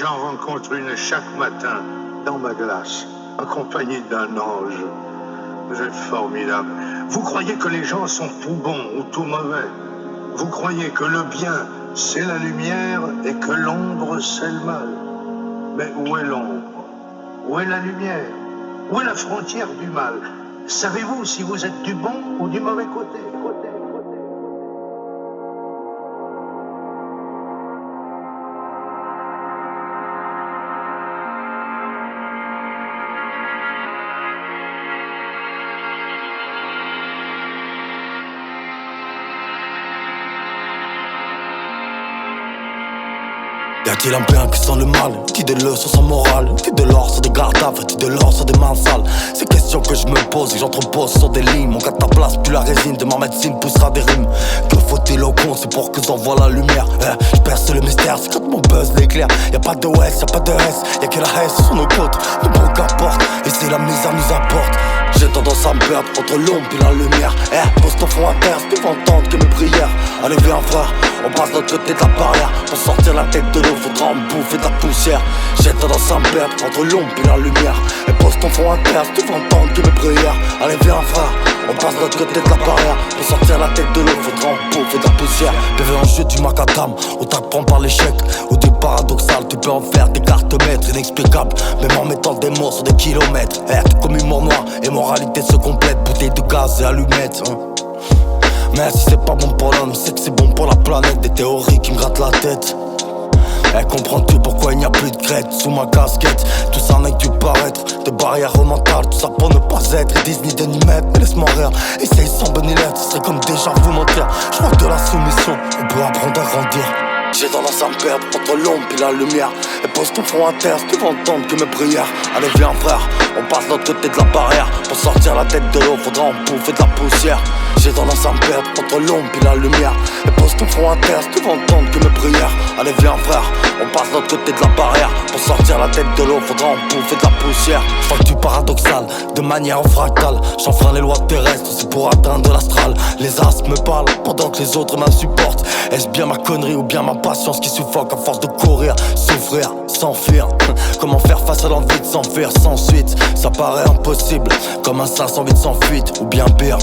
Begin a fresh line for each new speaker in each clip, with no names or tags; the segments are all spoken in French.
j'en rencontre une chaque matin dans ma glace, accompagnée d'un ange. Vous êtes formidable. Vous croyez que les gens sont tout bons ou tout mauvais. Vous croyez que le bien, c'est la lumière et que l'ombre, c'est le mal. Mais où est l'ombre? Où est la lumière? Où est la frontière du mal? Savez-vous si vous êtes du bon ou du mauvais côté?
Y a-t-il un bien qui sent le mal? Qui des leçons sans morale? Qui de l'or sur des gardes à qui de l'or sur des mains sales? Ces questions que je me pose et j'entrepose sur des lignes. Mon cataplasme, plus la résine de ma médecine poussera des rimes. Que faut-il au con, c'est pour que j'envoie la lumière. Je perce le mystère, c'est quand mon buzz l'éclair. Y'a pas de West, y'a pas de S, y'a que la S sur nos côtes. Mais bon qu'importe, et c'est la misère nous apporte. J'ai tendance à me perdre entre l'ombre et la lumière. Pose ton front à terre, si tu veux entendre que mes prières. Allez viens frère, on passe de l'autre côté de la barrière. Pour sortir la tête de l'eau, faudra en bouffer de la poussière. J'ai tendance à me perdre entre l'ombre et la lumière. Pose ton front à terre, si tu veux entendre que mes prières. Allez viens frère, on passe de l'autre côté de la barrière. Pour sortir la tête de l'eau, faudra en bouffer de la poussière. Bienvenue en jeu du macadam, on t'apprend par l'échec. Ou du paradoxal, tu peux en faire des cartes maîtres inexplicables. Même en mettant des mots sur des kilomètres. Comme humour noir et moralité se complète. Bouteille de gaz et allumettes. Mais si c'est pas bon pour l'homme, c'est que c'est bon pour la planète. Des théories qui me grattent la tête. Comprends-tu pourquoi il n'y a plus de crête sous ma casquette? Tout ça n'est que du paraître, des barrières mentales. Tout ça pour ne pas être Disney d'animètre. Mais laisse-moi rire, essaye sans bonne lettre. Ce serait comme déjà vous mentir. Je crois que de la soumission, on peut apprendre à grandir. J'ai tendance à me perdre entre l'ombre et la lumière. Pose ton front à terre si tu veux entendre que mes prières. Allez viens frère, on passe de l'autre côté de la barrière. Pour sortir la tête de l'eau, faudra en bouffer de la poussière. J'ai tendance à me perdre entre l'ombre et la lumière. Pose ton front à terre si tu veux entendre que mes prières. Allez viens frère, on passe de l'autre côté de la barrière. Pour sortir la tête de l'eau, faudra en bouffer de la poussière. Je du paradoxal, de manière fractale. J'enfreins les lois terrestres, c'est pour atteindre l'astral. Les astres me parlent pendant que les autres m'insupportent. Est-ce bien ma connerie ou bien ma patience qui suffoque à force de courir, souffrir, s'enfuir? Comment faire face à l'envie de s'enfuir sans suite? Ça paraît impossible, comme un sas sans vide sans fuite. Ou bien pire,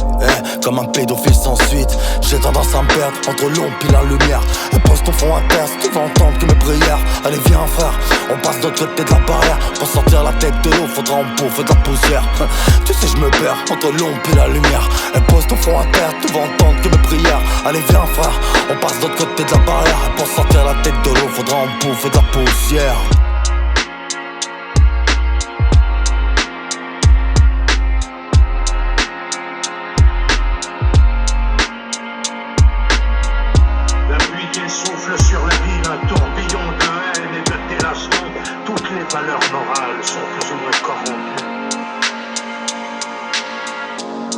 comme un pédophile sans suite. J'ai tendance à me perdre entre l'ombre et la lumière. Pose ton front à terre si tu veux entendre que mes prières. Allez viens frère, on passe de l'autre côté de la barrière. Pour sortir la tête de l'eau, faudra en bouffer de la poussière. Tu sais je me perds entre l'ombre et la lumière. Pose ton front à terre, tu veux entendre que mes prières. Allez viens frère, on passe de l'autre côté de la barrière. Pour sortir la tête de l'eau, faudra en bouffer de la poussière.
Souffle sur la ville un tourbillon de haine et de délassement. Toutes les valeurs morales sont plus ou moins corrompues.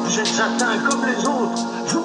Vous êtes atteints comme les autres. Vous